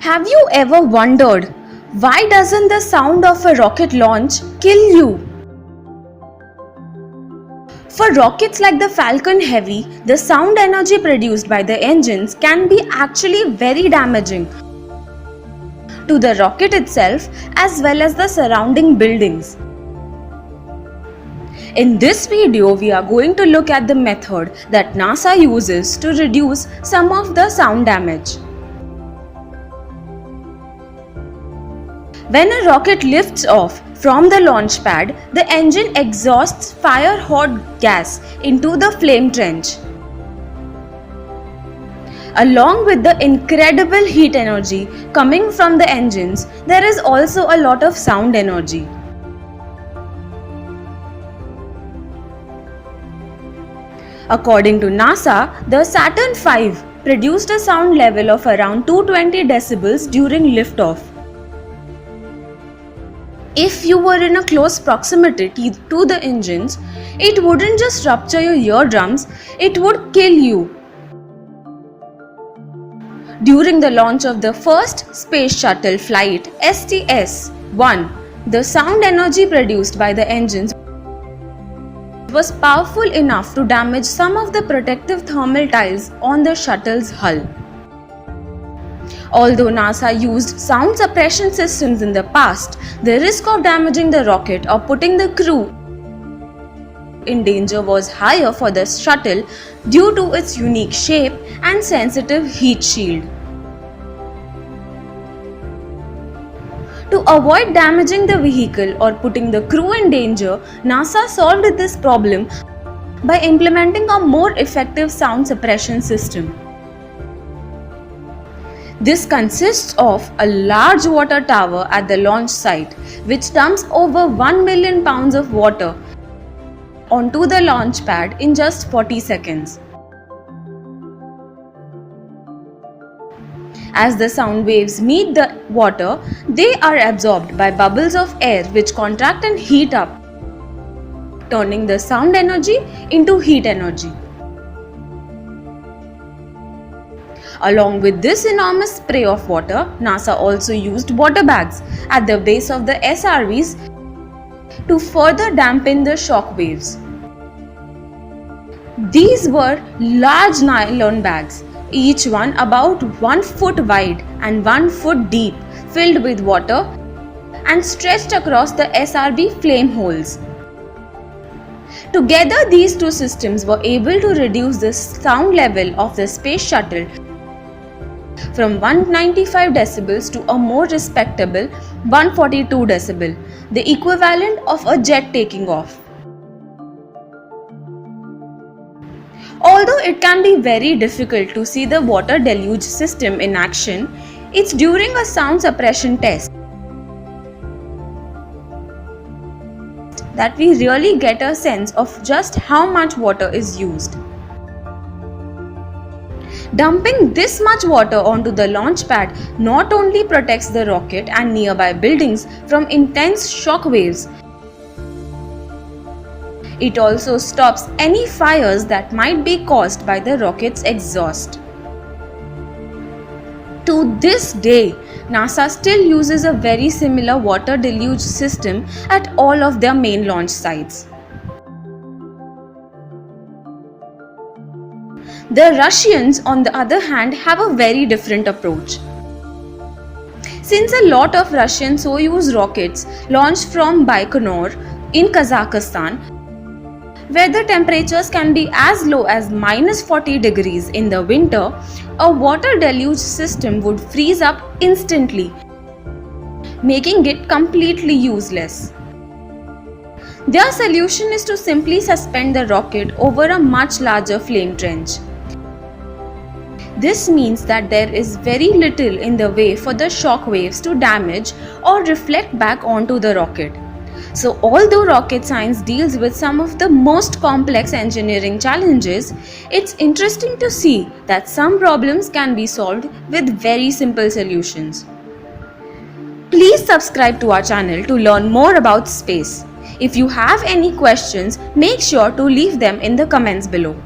Have you ever wondered why doesn't the sound of a rocket launch kill you? For rockets like the Falcon Heavy, the sound energy produced by the engines can be actually very damaging to the rocket itself as well as the surrounding buildings. In this video, we are going to look at the method that NASA uses to reduce some of the sound damage. When a rocket lifts off from the launch pad, the engine exhausts fire-hot gas into the flame trench. Along with the incredible heat energy coming from the engines, there is also a lot of sound energy. According to NASA, the Saturn V produced a sound level of around 220 decibels during liftoff. If you were in a close proximity to the engines, it wouldn't just rupture your eardrums, it would kill you. During the launch of the first space shuttle flight STS-1, the sound energy produced by the engines was powerful enough to damage some of the protective thermal tiles on the shuttle's hull. Although NASA used sound suppression systems in the past, the risk of damaging the rocket or putting the crew in danger was higher for the shuttle due to its unique shape and sensitive heat shield. To avoid damaging the vehicle or putting the crew in danger, NASA solved this problem by implementing a more effective sound suppression system. This consists of a large water tower at the launch site, which dumps over 1 million pounds of water onto the launch pad in just 40 seconds. As the sound waves meet the water, they are absorbed by bubbles of air which contract and heat up, turning the sound energy into heat energy. Along with this enormous spray of water, NASA also used water bags at the base of the SRVs to further dampen the shock waves. These were large nylon bags, each one about 1 foot wide and 1 foot deep, filled with water and stretched across the SRB flame holes. Together, these two systems were able to reduce the sound level of the space shuttle from 195 decibels to a more respectable 142 decibel, the equivalent of a jet taking off. Although it can be very difficult to see the water deluge system in action, it's during a sound suppression test that we really get a sense of just how much water is used. Dumping this much water onto the launch pad not only protects the rocket and nearby buildings from intense shock waves, it also stops any fires that might be caused by the rocket's exhaust. To this day, NASA still uses a very similar water deluge system at all of their main launch sites. The Russians, on the other hand, have a very different approach. Since a lot of Russian Soyuz rockets launch from Baikonur in Kazakhstan, where the temperatures can be as low as -40 degrees in the winter, a water deluge system would freeze up instantly, making it completely useless. Their solution is to simply suspend the rocket over a much larger flame trench. This means that there is very little in the way for the shock waves to damage or reflect back onto the rocket. So although rocket science deals with some of the most complex engineering challenges, it's interesting to see that some problems can be solved with very simple solutions. Please subscribe to our channel to learn more about space. If you have any questions, make sure to leave them in the comments below.